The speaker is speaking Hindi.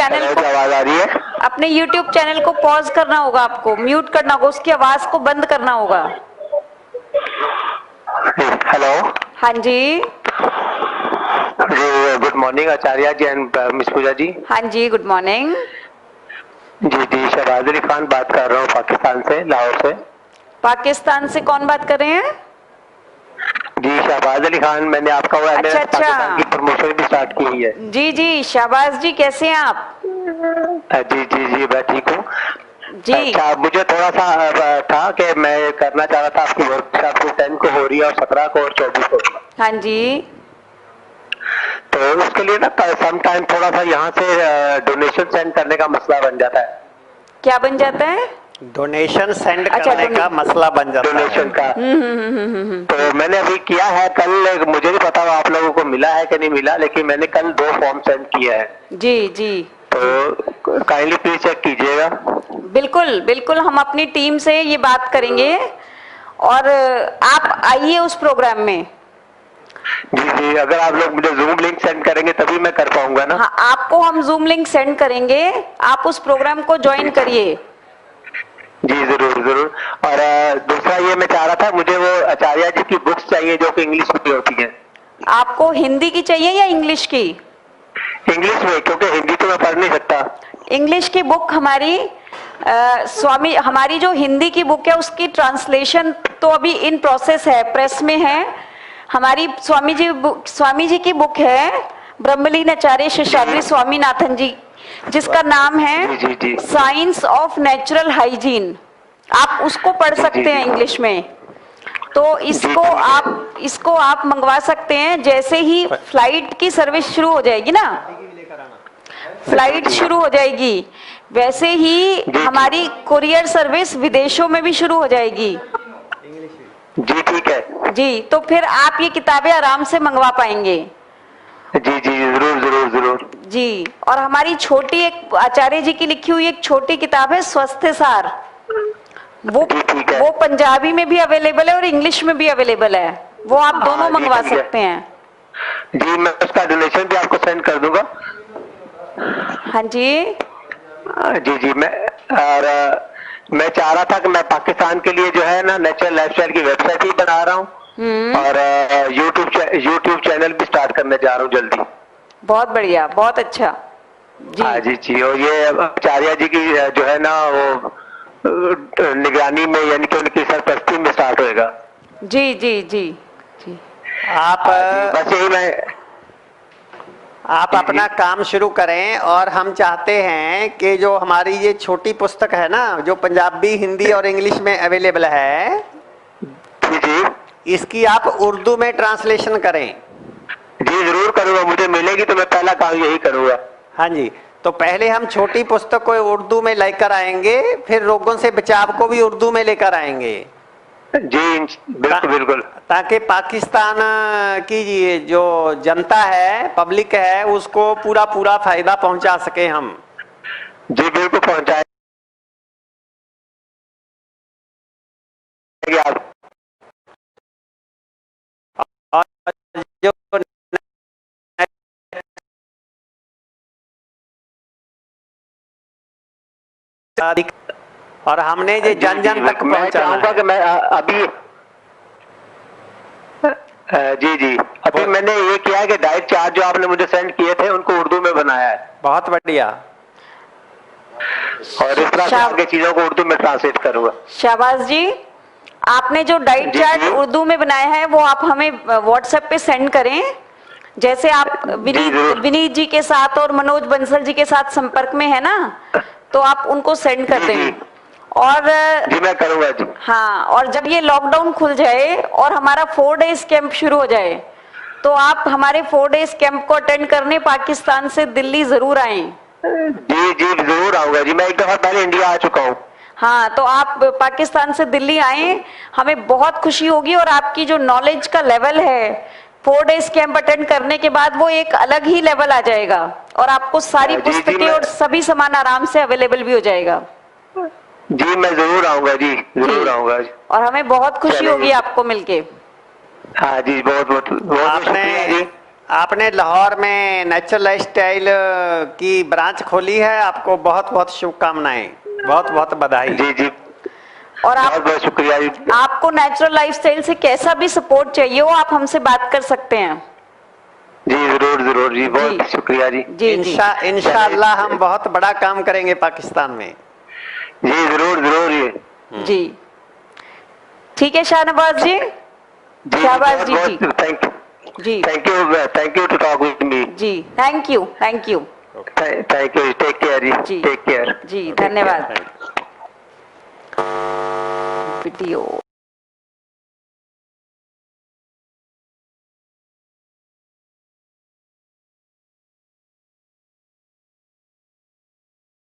चैनल को, आवाज आ रही है? अपने YouTube चैनल को पॉज करना होगा, आपको म्यूट करना होगा, उसकी आवाज को बंद करना होगा। हेलो। हाँ जी good morning Acharya ji and miss Pooja ji. हाँ जी, गुड मॉर्निंग। जी शहबाज अली खान बात कर रहा हूँ पाकिस्तान से, लाहौर से। पाकिस्तान से कौन बात कर रहे हैं? जी शहबाज अली खान, मैंने आपका वो अच्छा पाकिस्तान की प्रमोशन भी स्टार्ट की हुई है। जी शहबाज जी, कैसे हैं आप? जी मैं ठीक हूँ जी। अच्छा, मुझे थोड़ा सा था कि मैं करना चाह रहा था आपकी वर्कशॉप जो 10 को हो रही है और 17 को और 24 को। हाँ जी। तो उसके लिए ना सम टाइम थोड़ा सा यहाँ से डोनेशन सेंड करने का मसला बन जाता है। क्या बन जाता है? डोनेशन सेंड करने का मसला बन जाता है। डोनेशन का। तो मैंने अभी किया है, कल मुझे नहीं पता आप लोगों को मिला है कि नहीं मिला, लेकिन मैंने कल 2 फॉर्म सेंड किया है। जी तो काइंडली प्लीज चेक कीजिएगा। बिल्कुल हम अपनी टीम से ये बात करेंगे और आप आइए उस प्रोग्राम में। जी अगर आप लोग मुझे जूम लिंक सेंड करेंगे तभी मैं कर पाऊंगा ना। हाँ, आपको हम जूम लिंक सेंड करेंगे, आप उस प्रोग्राम को ज्वाइन करिए। जी जरूर। और दूसरा ये मैं चाह रहा था, मुझे वो आचार्य जी की बुक्स चाहिए जो कि इंग्लिश में होती हैं। आपको हिंदी की चाहिए या इंग्लिश की? इंग्लिश में, क्योंकि हिंदी तो मैं पढ़ नहीं सकता। इंग्लिश की बुक हमारी स्वामी, हमारी जो हिंदी की बुक है उसकी ट्रांसलेशन तो अभी इन प्रोसेस है, प्रेस में है। हमारी स्वामी जी की बुक है ब्रह्मलीन आचार्य शेषाद्री स्वामीनाथन जी, जिसका नाम है साइंस ऑफ नेचुरल हाइजीन। आप उसको पढ़ सकते हैं इंग्लिश में। तो इसको आप मंगवा सकते हैं। जैसे ही फ्लाइट की सर्विस शुरू हो जाएगी ना, फ्लाइट शुरू हो जाएगी, वैसे ही हमारी कुरियर सर्विस विदेशों में भी शुरू हो जाएगी। जी ठीक है जी, तो फिर आप ये किताबें आराम से मंगवा पाएंगे। जी जरूर जी। और हमारी छोटी एक आचार्य जी की लिखी हुई एक छोटी किताब है स्वास्थ्य सार, वो पंजाबी में भी अवेलेबल है और इंग्लिश में भी अवेलेबल है, वो आप दोनों मंगवा सकते हैं। जी मैं उसका डोनेशन भी आपको सेंड कर दूंगा। हाँ जी जी मैं चाह रहा था कि मैं पाकिस्तान के लिए जो है ना नेचुरल लाइफस्टाइल की वेबसाइट ही बना रहा हूँ और यूट्यूब चैनल भी स्टार्ट करने जा रहा हूँ जल्दी। बहुत बढ़िया, बहुत अच्छा। जी और ये आचार्य जी की जो है ना वो निगरानी में, यानी कि उनकी सरपरस्ती में स्टार्ट होएगा। जी आप बस यही आप अपना काम शुरू करें। और हम चाहते हैं कि जो हमारी ये छोटी पुस्तक है ना, जो पंजाबी, हिंदी और इंग्लिश में अवेलेबल है, इसकी आप उर्दू में ट्रांसलेशन करें। जी जरूर करूंगा, मुझे मिलेगी तो मैं पहला काम यही करूंगा। हाँ जी, तो पहले हम छोटी पुस्तक को उर्दू में लेकर आएंगे, फिर रोगों से बचाव को भी उर्दू में लेकर आएंगे। जी बिल्कुल ताकि पाकिस्तान की जो जनता है, पब्लिक है, उसको पूरा फायदा पहुंचा सके हम। जी बिल्कुल पहुंचाएंगे आप। और जो और हमने ये जन तक पहुंचाना है। कि मैं अभी जी अभी मैंने ये किया है कि डाइट चार्ट जो आपने मुझे सेंड किए थे उनको उर्दू में बनाया है। बहुत बढ़िया। और इस तरह से आगे चीजों को उर्दू में ट्रांसलेट करूंगा। शाबाश जी, आपने जो डाइट चार्ट उर्दू में बनाया है वो आप हमें व्हाट्सएप पे सेंड करें। जैसे आप विनीत जी के साथ और मनोज बंसल जी के साथ संपर्क में है ना, तो आप उनको सेंड कर दें। और जी मैं करूंगा जी। हाँ, और जब ये लॉकडाउन खुल जाए और हमारा 4 डेज कैंप शुरू हो जाए, तो आप हमारे 4 डेज कैंप को अटेंड करने पाकिस्तान से दिल्ली जरूर आए। जी जरूर आऊंगा जी, मैं एक दफा पहले इंडिया आ चुका हूँ। हाँ, तो आप पाकिस्तान से दिल्ली आए, हमें बहुत खुशी होगी। और आपकी जो नॉलेज का लेवल है 4 डेज कैंप अटेंड करने के बाद, वो एक अलग ही लेवल आ जाएगा और आपको सारी पुस्तकें और सभी सामान आराम से अवेलेबल भी हो जाएगा। जी मैं जरूर आऊंगा जी, जरूर आऊंगा। और हमें बहुत खुशी होगी आपको मिलके। हाँ जी, बहुत आपने लाहौर में नेचुरल लाइफस्टाइल की ब्रांच खोली है, आपको बहुत बहुत शुभकामनाएं, बहुत बहुत बधाई। जी जी, और बहुत बहुत शुक्रिया जी। आपको नेचुरल लाइफस्टाइल से कैसा भी सपोर्ट चाहिए हो, आप हमसे बात कर सकते हैं। जी जरूर जरूर जी, बहुत शुक्रिया जी। जी जी इंशाअल्लाह हम बहुत बड़ा काम करेंगे पाकिस्तान में। जी जरूर जरूर जी। जी, ठीक है शाहनवाज जी, शाहबाज जी जी थैंक यू जी thank you to talk with me. जी, thank you thank you, take care जी। जी, टेक केयर जी, धन्यवाद। वीडियो